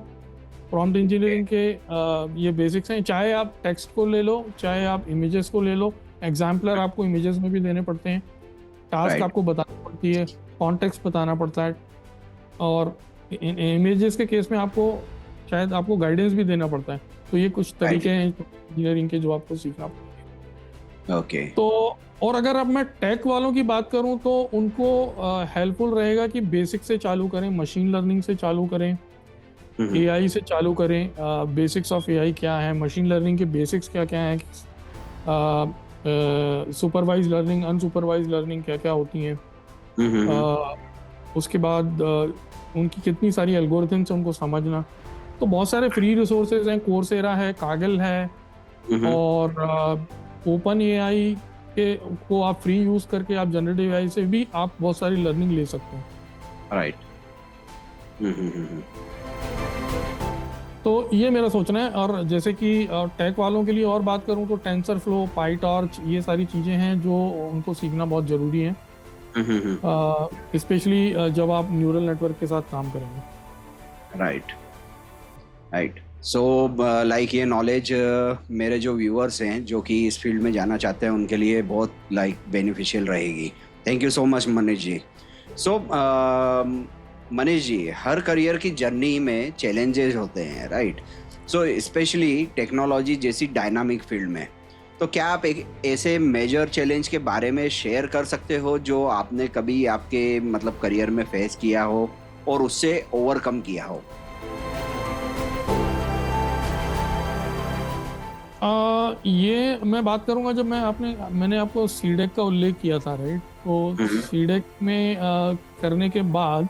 प्रॉम्प्ट इंजीनियरिंग के ये बेसिक्स हैं। चाहे आप टेक्स्ट को ले लो, चाहे आप इमेजेस को ले लो, एग्जाम्पलर आपको इमेजेस में भी देने पड़ते हैं, टास्क आपको बतानी पड़ती है, कॉन्टेक्स्ट बताना पड़ता है, और इमेजेस के केस में आपको शायद आपको गाइडेंस भी देना पड़ता है। तो ये कुछ तरीके हैं इंजीनियरिंग के जो आपको सीखना पड़ेगा। ओके। तो और अगर अब मैं टेक वालों की बात करूं तो उनको हेल्पफुल रहेगा कि बेसिक से चालू करें, मशीन लर्निंग से चालू करें, एआई से चालू करें। बेसिक्स ऑफ एआई क्या है, मशीन लर्निंग के बेसिक्स क्या क्या हैं, सुपरवाइज लर्निंग, अनसुपरवाइज लर्निंग क्या क्या होती हैं। उसके बाद उनकी कितनी सारी एल्गोरिथम्स उनको समझना। तो बहुत सारे फ्री रिसोर्सेज हैं, कोर्सेरा है, कागल है, और ओपन एआई के को आप फ्री यूज करके आप जनरेटिव एआई से भी आप बहुत सारी लर्निंग ले सकते हैं। राइट। तो ये मेरा सोचना है। और जैसे कि टेक वालों के लिए और बात करूं तो टेंसर फ्लो, पाईटॉर्च, ये सारी चीज़ें हैं जो उनको सीखना बहुत ज़रूरी है, स्पेशली जब आप न्यूरल नेटवर्क के साथ काम करेंगे। Right right. सो लाइक ये नॉलेज मेरे जो व्यूअर्स हैं जो कि इस फील्ड में जाना चाहते हैं उनके लिए बहुत लाइक बेनिफिशियल रहेगी। Thank you so much Manish ji. So Manish ji, हर करियर की जर्नी में चैलेंजेस होते हैं, राइट? सो स्पेशली टेक्नोलॉजी जैसी डायनामिक फील्ड में, तो क्या आप एक ऐसे मेजर चैलेंज के बारे में शेयर कर सकते हो जो आपने कभी आपके मतलब करियर में फेस किया हो और उससे ओवरकम किया हो? ये मैं बात करूंगा जब मैंने आपको सीडेक का उल्लेख किया था, राइट? तो सीडेक में करने के बाद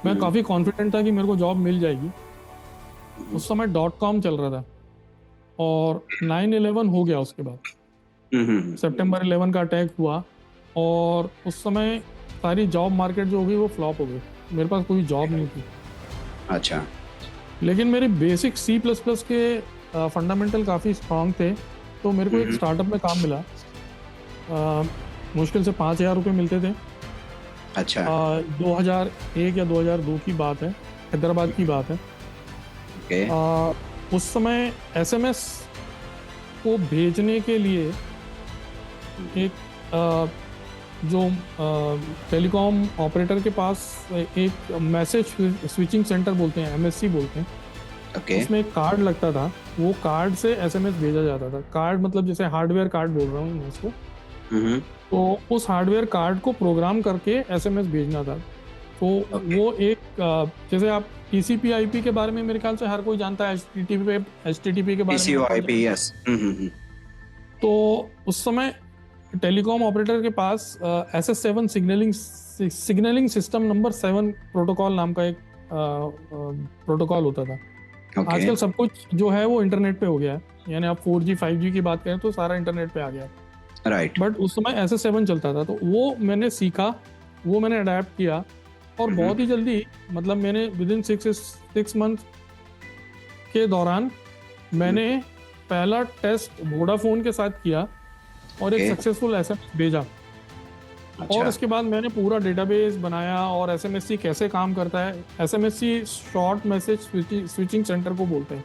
मैं काफ़ी कॉन्फिडेंट था कि मेरे को जॉब मिल जाएगी। उस समय .com चल रहा था और 9/11 हो गया। उसके बाद सितंबर 11 का अटैक हुआ और उस समय सारी जॉब मार्केट जो हो गई वो फ्लॉप हो गई। मेरे पास कोई जॉब नहीं थी। अच्छा। लेकिन मेरे बेसिक C++ के फंडामेंटल काफ़ी स्ट्रांग थे, तो मेरे को एक स्टार्टअप में काम मिला। मुश्किल से 5,000 रुपये मिलते थे। अच्छा। 2001 या 2002 की बात है, हैदराबाद की बात है। उस समय SMS को भेजने के लिए एक जो टेलीकॉम ऑपरेटर के पास एक मैसेज स्विचिंग सेंटर बोलते हैं, MSC बोलते हैं, उसमें एक कार्ड लगता था। वो कार्ड से SMS भेजा जाता था। कार्ड मतलब जैसे हार्डवेयर कार्ड बोल रहा हूँ मैं इसको। तो उस हार्डवेयर कार्ड को प्रोग्राम करके SMS भेजना था। तो वो एक जैसे आप TCP/IP के बारे में मेरे ख्याल से हर कोई जानता है, HTTP के बारे में TCP/IP, यस। तो उस समय टेलीकॉम ऑपरेटर के पास SS7 signalling system number 7 protocol नाम का एक प्रोटोकॉल होता था। आजकल सब कुछ जो है वो इंटरनेट पे हो गया है, यानी आप 4G 5G की बात करें तो सारा इंटरनेट पे आ गया, राइट? बट उस समय SS7 चलता था। तो वो मैंने सीखा, वो मैंने अडेप्ट किया और बहुत ही जल्दी, मतलब मैंने विदिन 6 मंथ के दौरान मैंने पहला टेस्ट वोडाफोन के साथ किया और एक सक्सेसफुल SMS भेजा। और उसके बाद मैंने पूरा डेटाबेस बनाया और SMSC कैसे काम करता है। SMSC short message switching centre को बोलते हैं।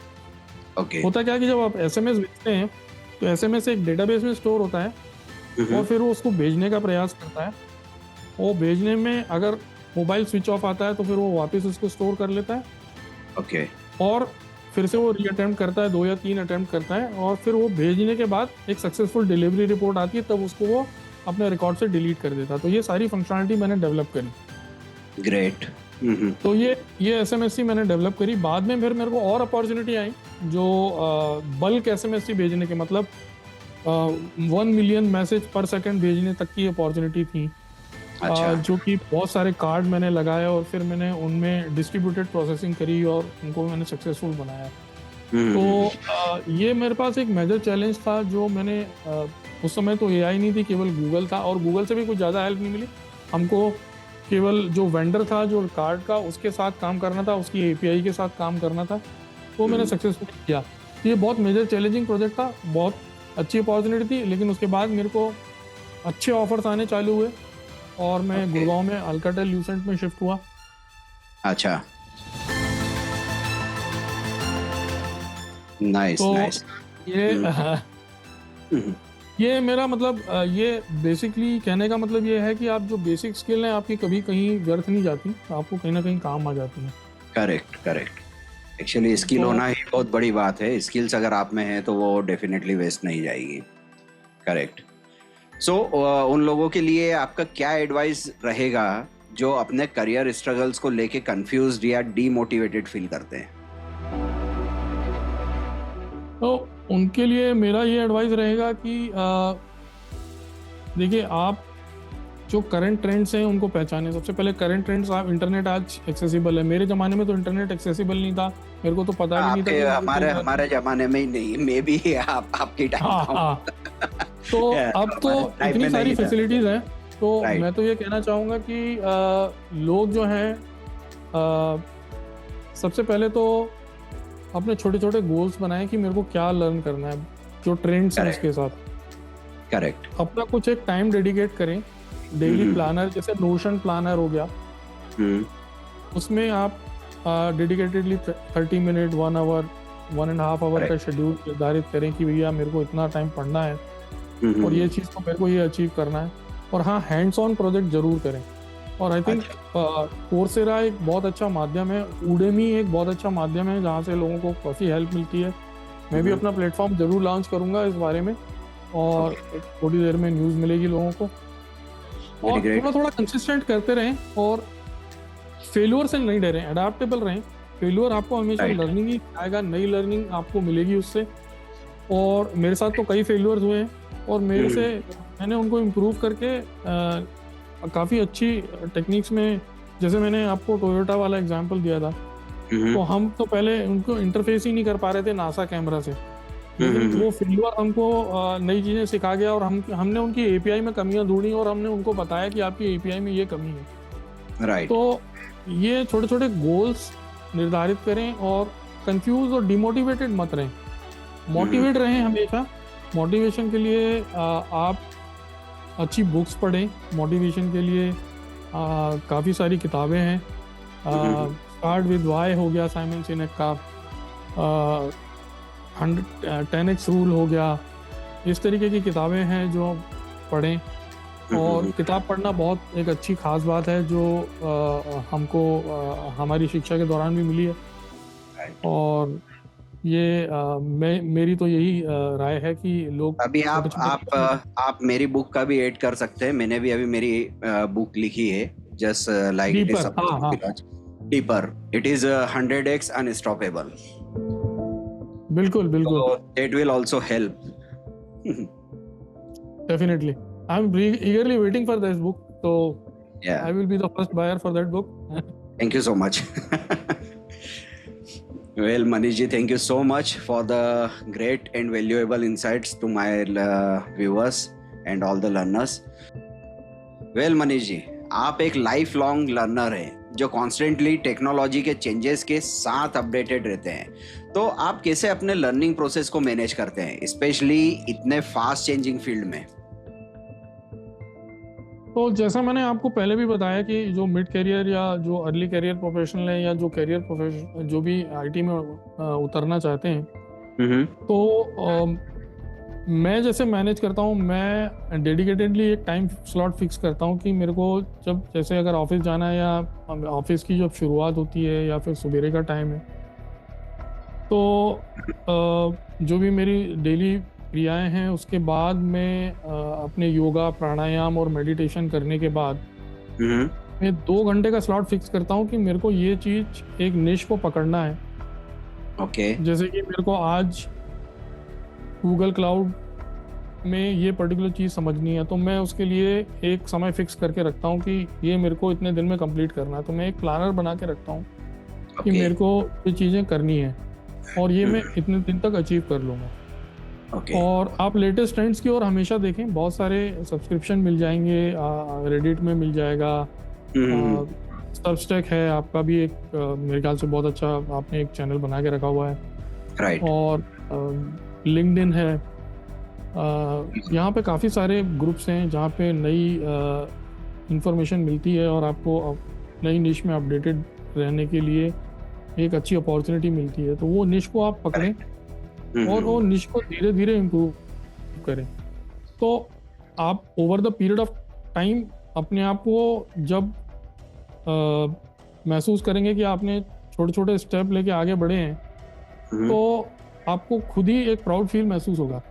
होता क्या है कि जब आप SMS भेजते हैं तो SMS एक डेटाबेस में स्टोर होता है और फिर वो उसको भेजने का प्रयास करता है। वो भेजने में अगर मोबाइल स्विच ऑफ आता है तो फिर वो वापस उसको स्टोर कर लेता है। और फिर से वो रीअटेम्प्ट करता है, 2 या 3 अटेम्प्ट करता है, और फिर वो भेजने के बाद एक सक्सेसफुल डिलीवरी रिपोर्ट आती है, तब उसको वो अपने रिकॉर्ड से डिलीट कर देता। तो ये सारी फंक्शनलिटी मैंने डेवलप करी। ग्रेट। तो ये SMSC मैंने डेवलप करी। बाद में फिर मेरे को और अपॉर्चुनिटी आई जो बल्क SMSC भेजने के, मतलब 1 मिलियन मैसेज पर सेकंड भेजने तक की अपॉर्चुनिटी थी। जो कि बहुत सारे कार्ड मैंने लगाए और फिर मैंने उनमें डिस्ट्रीब्यूटेड प्रोसेसिंग करी और उनको मैंने सक्सेसफुल बनाया। तो ये मेरे पास एक मेजर चैलेंज था जो मैंने उस समय तो AI नहीं थी, केवल गूगल था, और गूगल से भी कुछ ज़्यादा हेल्प नहीं मिली हमको। केवल जो वेंडर था जो कार्ड का, उसके साथ काम करना था, उसकी API के साथ काम करना था, तो मैंने सक्सेसफुल किया। ये बहुत मेजर चैलेंजिंग प्रोजेक्ट था, बहुत अच्छी अपॉर्चुनिटी थी, लेकिन उसके बाद मेरे को अच्छे ऑफर्स आने चालू हुए और मैं गुड़गांव में अल्काटेल ल्यूसेंट में शिफ्ट हुआ। अच्छा, नाइस नाइस। ये मेरा मतलब ये बेसिकली कहने का मतलब ये है कि आप जो बेसिक स्किल हैं आपकी कभी कहीं व्यर्थ नहीं जाती, आपको कहीं ना कहीं काम आ जाती है। Correct correct. एक्चुअली स्किल होना ही बहुत बड़ी बात है। स्किल्स अगर आप में है तो वो डेफिनेटली वेस्ट नहीं जाएगी। करेक्ट। सो उन लोगों के लिए आपका क्या एडवाइस रहेगा जो अपने करियर स्ट्रगल्स को लेके कंफ्यूज्ड या डीमोटिवेटेड फील करते हैं? तो उनके लिए मेरा ये एडवाइस रहेगा कि देखिए, आप जो करंट ट्रेंड्स हैं उनको पहचानें। सबसे पहले करंट ट्रेंड्स, आप इंटरनेट आज एक्सेसिबल है। मेरे ज़माने में तो इंटरनेट एक्सेसिबल नहीं था, मेरे को तो पता भी नहीं था आपके कि हमारे हमारे जमाने में ही नहीं, मे बी आपकी टाइम हाँ का हाँ। तो अब तो हमारे टाइम इतनी में सारी नहीं था। फैसिलिटीज़ हैं, तो राइट। मैं तो ये कहना चाहूँगा कि लोग जो हैं, सबसे पहले तो अपने छोटे छोटे गोल्स बनाएं कि मेरे को क्या लर्न करना है, जो ट्रेंड्स हैं करेक्ट। उसके साथ करेक्ट। अपना कुछ एक टाइम डेडिकेट करें। डेली प्लानर, जैसे नोशन प्लानर हो गया, हम्म। उसमें आप डेडिकेटेडली 30 मिनट, 1 आवर, 1.5 आवर का Correct. शेड्यूल निर्धारित करें कि भैया मेरे को इतना टाइम पढ़ना है और ये चीज़ को मेरे को ये अचीव करना है। और हाँ, हैंड्स ऑन प्रोजेक्ट जरूर करें। और आई थिंक कोर्सेरा एक बहुत अच्छा माध्यम है, उडेमी एक बहुत अच्छा माध्यम है जहाँ से लोगों को काफ़ी हेल्प मिलती है। मैं भी अपना प्लेटफॉर्म जरूर लॉन्च करूँगा इस बारे में, और थोड़ी देर में न्यूज़ मिलेगी लोगों को। और great. थोड़ा थोड़ा कंसिस्टेंट करते रहें और फेल्योर से नहीं डरें, अडेप्टेबल रहें। फेल्योर आपको हमेशा Right. लर्निंग ही आएगा, नई लर्निंग आपको मिलेगी उससे। और मेरे साथ तो कई फेल्योर्स हुए हैं और मेरे से मैंने उनको इम्प्रूव करके काफ़ी अच्छी टेक्निक्स में, जैसे मैंने आपको टोयोटा वाला एग्जांपल दिया था, तो हम तो पहले उनको इंटरफेस ही नहीं कर पा रहे थे नासा कैमरा से, लेकिन वो फेल्योर हमको नई चीज़ें सिखा गया और हमने उनकी एपीआई में कमियां ढूंढी और हमने उनको बताया कि आपकी एपीआई में ये कमी है। राइट। तो ये छोटे छोटे गोल्स निर्धारित करें और कंफ्यूज और डिमोटिवेटेड मत रहें, मोटिवेट रहें हमेशा। मोटिवेशन के लिए आप अच्छी बुक्स पढ़ें। मोटिवेशन के लिए काफ़ी सारी किताबें हैं। स्टार्ट विद वाई हो गया साइमन सिनेक का, 10x रूल हो गया, इस तरीके की किताबें हैं जो पढ़ें। और किताब पढ़ना बहुत एक अच्छी खास बात है जो हमको हमारी शिक्षा के दौरान भी मिली है। और ये मेरी तो यही राय है कि लोग अभी आप मेरी बुक का भी ऐड कर सकते हैं। मैंने भी अभी मेरी बुक लिखी है, just like it is deeper, it is 100x unstoppable. बिल्कुल बिल्कुल, that will also help. Definitely, I am eagerly waiting for this book, so Yeah. I will be the first buyer for that book. Thank you so much. Well, Manish ji, thank you so much for the great and valuable insights to my viewers and all the learners. Well, Manish ji, आप एक life long learner हैं जो constantly technology के changes के साथ updated रहते हैं। तो आप कैसे अपने लर्निंग प्रोसेस को मैनेज करते हैं, स्पेशली इतने फास्ट चेंजिंग फील्ड में? तो जैसा मैंने आपको पहले भी बताया कि जो मिड करियर या जो अर्ली करियर प्रोफेशनल है या जो करियर प्रोफेशनल जो भी आईटी में उतरना चाहते हैं, तो मैं जैसे मैनेज करता हूँ, मैं डेडिकेटेडली एक टाइम स्लॉट फिक्स करता हूँ कि मेरे को जब, जैसे अगर ऑफिस जाना है या ऑफिस की जब शुरुआत होती है या फिर सवेरे का टाइम है, तो जो भी मेरी डेली क्रियाएं हैं उसके बाद मैं अपने योगा, प्राणायाम और मेडिटेशन करने के बाद मैं 2 घंटे का स्लॉट फिक्स करता हूँ कि मेरे को ये चीज़, एक निश को पकड़ना है। ओके। जैसे कि मेरे को आज गूगल क्लाउड में ये पर्टिकुलर चीज़ समझनी है, तो मैं उसके लिए एक समय फिक्स करके रखता हूँ कि ये मेरे को इतने दिन में कंप्लीट करना है। तो मैं एक प्लानर बना के रखता हूँ कि मेरे को ये चीज़ें करनी है और ये मैं इतने दिन तक अचीव कर लूँगा। और आप लेटेस्ट ट्रेंड्स की ओर हमेशा देखें, बहुत सारे सब्सक्रिप्शन मिल जाएंगे, रेडिट में मिल जाएगा, सबस्टैक है आपका भी एक, मेरे ख्याल से बहुत अच्छा आपने एक चैनल बना के रखा हुआ है। राइट। और लिंक्डइन है, यहाँ पे काफ़ी सारे ग्रुप्स हैं जहाँ पे नई इंफॉर्मेशन मिलती है और आपको नई निश में अपडेटेड रहने के लिए एक अच्छी अपॉर्चुनिटी मिलती है। तो वो निश को आप पकड़ें और वो निश को धीरे धीरे इम्प्रूव करें। तो आप over the period of time अपने आप को जब महसूस करेंगे कि आपने छोटे छोटे स्टेप लेके आगे बढ़े हैं, तो आपको खुद ही एक प्राउड फील महसूस होगा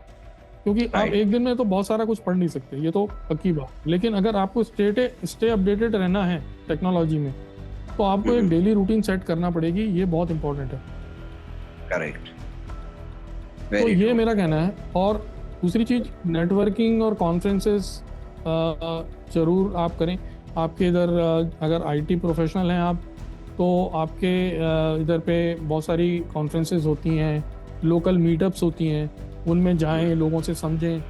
क्योंकि आप राइट। एक दिन में तो बहुत सारा कुछ पढ़ नहीं सकते, ये तो पक्की बात। लेकिन अगर आपको स्टे अपडेटेड रहना है टेक्नोलॉजी में, तो आपको एक डेली रूटीन सेट करना पड़ेगी, ये बहुत इंपॉर्टेंट है। करेक्ट। तो वेरी ये ट्रू। मेरा कहना है। और दूसरी चीज़, नेटवर्किंग और कॉन्फ्रेंसेस ज़रूर आप करें। आपके इधर अगर आईटी प्रोफेशनल हैं आप, तो आपके इधर पे बहुत सारी कॉन्फ्रेंसेस होती हैं, लोकल मीटअप्स होती हैं, उनमें जाएं, लोगों से समझें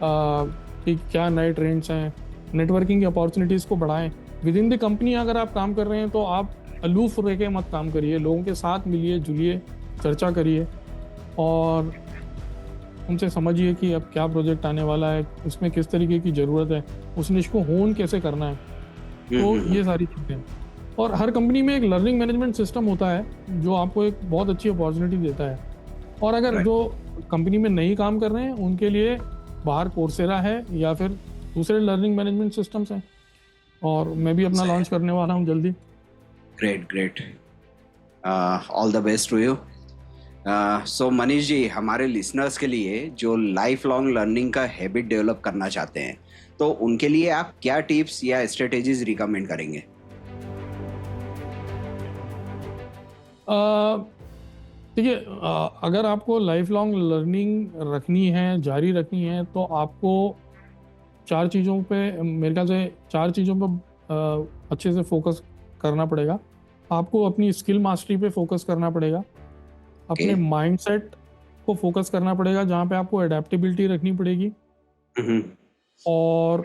कि क्या नए ट्रेंड्स हैं, नेटवर्किंग की अपॉर्चुनिटीज़ को बढ़ाएं। विद इन द कंपनी अगर आप काम कर रहे हैं तो आप अलूफ रह के मत काम करिए, लोगों के साथ मिलिए जुलिए, चर्चा करिए और उनसे समझिए कि अब क्या प्रोजेक्ट आने वाला है, उसमें किस तरीके की ज़रूरत है, उस निश को होन कैसे करना है। तो ये सारी चीज़ें। और हर कंपनी में एक लर्निंग मैनेजमेंट सिस्टम होता है जो आपको एक बहुत अच्छी अपॉर्चुनिटी देता है। और अगर Right. जो कंपनी में नहीं काम कर रहे हैं उनके लिए बाहर कोर्सेरा है या फिर दूसरे लर्निंग मैनेजमेंट सिस्टम्स हैं, और मैं भी अपना लॉन्च करने वाला हूँ जल्दी। Great great. All the best to you. So Manish ji, हमारे लिसनर्स के लिए जो लाइफ लॉन्ग लर्निंग का हैबिट डेवलप करना चाहते हैं, तो उनके लिए आप क्या टिप्स या स्ट्रेटेजीज रिकमेंड करेंगे? देखिए, अगर आपको लाइफ लॉन्ग लर्निंग रखनी है, जारी रखनी है, तो आपको चार चीज़ों पे, मेरे ख्याल से चार चीज़ों पे अच्छे से फोकस करना पड़ेगा। आपको अपनी स्किल मास्टरी पे फोकस करना पड़ेगा, अपने Okay. माइंडसेट को फोकस करना पड़ेगा जहाँ पे आपको एडेप्टेबिलिटी रखनी पड़ेगी, हम्म। और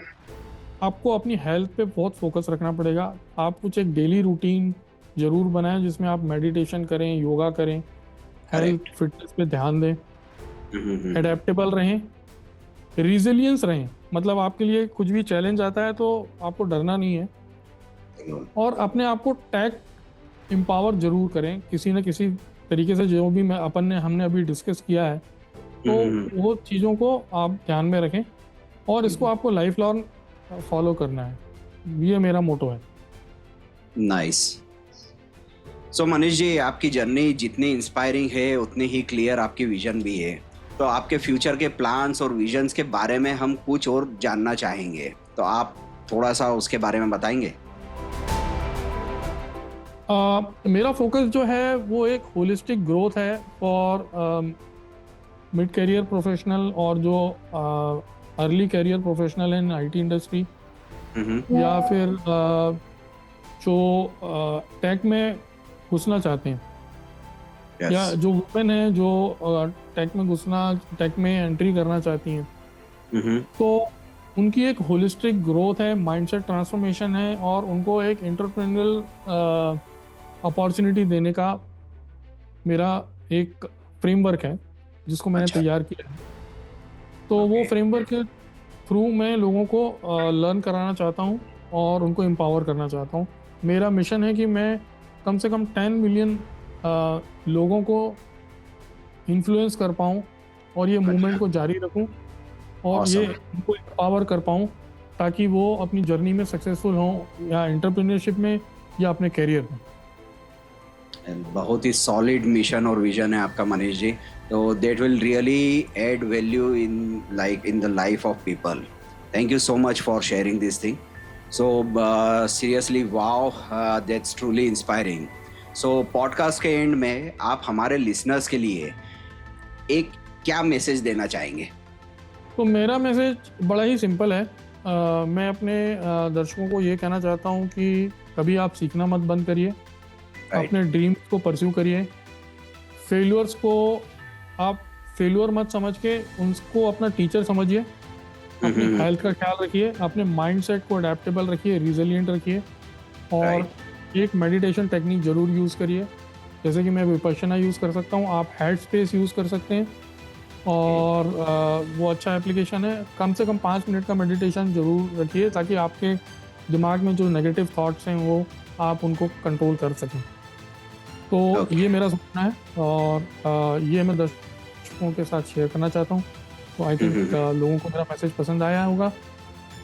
आपको अपनी हेल्थ पे बहुत फोकस रखना पड़ेगा। आप कुछ एक डेली रूटीन ज़रूर बनाएं जिसमें आप मेडिटेशन करें, योगा करें, हेल्थ करेक्ट। फिटनेस पे ध्यान दें, एडेप्टेबल रहें, रिजिलियंस रहें। मतलब आपके लिए कुछ भी चैलेंज आता है तो आपको डरना नहीं है, और अपने आप को टैग एम्पावर जरूर करें किसी न किसी तरीके से। जो भी हमने अभी डिस्कस किया है, तो वो चीज़ों को आप ध्यान में रखें, और इसको आपको लाइफ लॉन्ग फॉलो करना है। ये मेरा मोटो है। नाइस। सो मनीष जी, आपकी जर्नी जितनी इंस्पायरिंग है उतनी ही क्लियर आपकी विजन भी है। तो आपके फ्यूचर के प्लान्स और विजन्स के बारे में हम कुछ और जानना चाहेंगे, तो आप थोड़ा सा उसके बारे में बताएंगे? मेरा फोकस जो है वो एक होलिस्टिक ग्रोथ है फॉर मिड करियर प्रोफेशनल, और जो early career professional in IT industry, या फिर जो टेक में घुसना चाहते हैं, या Yes. जो वुमेन है जो टेक में एंट्री करना चाहती हैं, तो उनकी एक होलिस्टिक ग्रोथ है, माइंडसेट ट्रांसफॉर्मेशन है, और उनको एक एंटरप्रेन्योरल अपॉर्चुनिटी देने का मेरा एक फ्रेमवर्क है जिसको मैंने अच्छा। तैयार किया है। तो वो Okay. फ्रेमवर्क के थ्रू मैं लोगों को लर्न कराना चाहता हूँ और उनको एम्पावर करना चाहता हूँ। मेरा मिशन है कि मैं कम से कम 10 मिलियन लोगों को इन्फ्लुएंस कर पाऊँ, और ये मूवमेंट को जारी रखूँ, और ये Awesome. उनको एम्पावर कर पाऊँ, ताकि वो अपनी जर्नी में सक्सेसफुल हों, या एंटरप्रेन्योरशिप में या अपने करियर में। बहुत ही सॉलिड मिशन और विजन है आपका मनीष जी। तो that will really add value in the life of people. Thank you so much for sharing this thing. So seriously wow, that's truly inspiring. So podcast के एंड में आप हमारे लिसनर्स के लिए एक क्या मैसेज देना चाहेंगे? तो मेरा मैसेज बड़ा ही सिंपल है। मैं अपने दर्शकों को ये कहना चाहता हूँ कि कभी आप सीखना मत बंद करिए, Right. अपने ड्रीम्स को परस्यू करिए। फेल्यूर्स को आप फेल्यूर मत समझ के उनको अपना टीचर समझिए। अपनी हेल्थ का ख्याल रखिए, अपने माइंडसेट को अडेप्टेबल रखिए, रिजिलिएंट रखिए, और एक मेडिटेशन टेक्निक ज़रूर यूज़ करिए। जैसे कि मैं विपश्यना यूज़ कर सकता हूँ, आप हेड स्पेस यूज़ कर सकते हैं, और वो अच्छा एप्लीकेशन है। कम से कम 5 मिनट का मेडिटेशन ज़रूर रखिए, ताकि आपके दिमाग में जो नेगेटिव थॉट्स हैं वो आप उनको कंट्रोल कर सकें। तो Okay. ये मेरा सपना है, और ये मैं दर्शकों के साथ शेयर करना चाहता हूँ। तो आई थिंक लोगों को मेरा मैसेज पसंद आया होगा,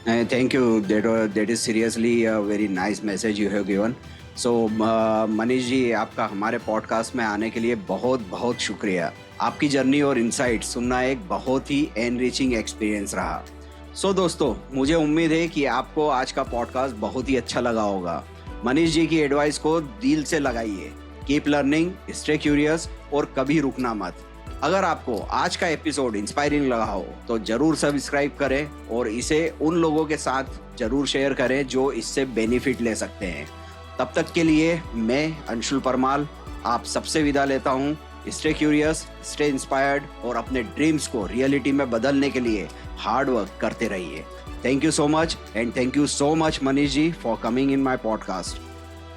Thank you. That is seriously a very nice message you have given. So Manish ji, आपका हमारे पॉडकास्ट में आने के लिए बहुत बहुत शुक्रिया. आपकी जर्नी और इनसाइट सुनना एक बहुत ही एनरिचिंग एक्सपीरियंस रहा. सो दोस्तों, मुझे उम्मीद है कि आपको आज का पॉडकास्ट बहुत ही अच्छा लगा होगा. मनीष जी की एडवाइस को दिल से लगाइए. कीप लर्निंग, स्टे क्यूरियस और कभी रुकना मत. अगर आपको आज का एपिसोड इंस्पायरिंग लगा हो तो जरूर सब्सक्राइब करें और इसे उन लोगों के साथ जरूर शेयर करें जो इससे बेनिफिट ले सकते हैं. तब तक के लिए मैं अंशुल परमाल आप सबसे विदा लेता हूँ. स्टे क्यूरियस, स्टे इंस्पायर्ड और अपने ड्रीम्स को रियलिटी में बदलने के लिए हार्ड वर्क करते रहिए. Thank you so much and thank you so much Manish ji for coming in my podcast.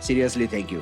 Seriously thank you.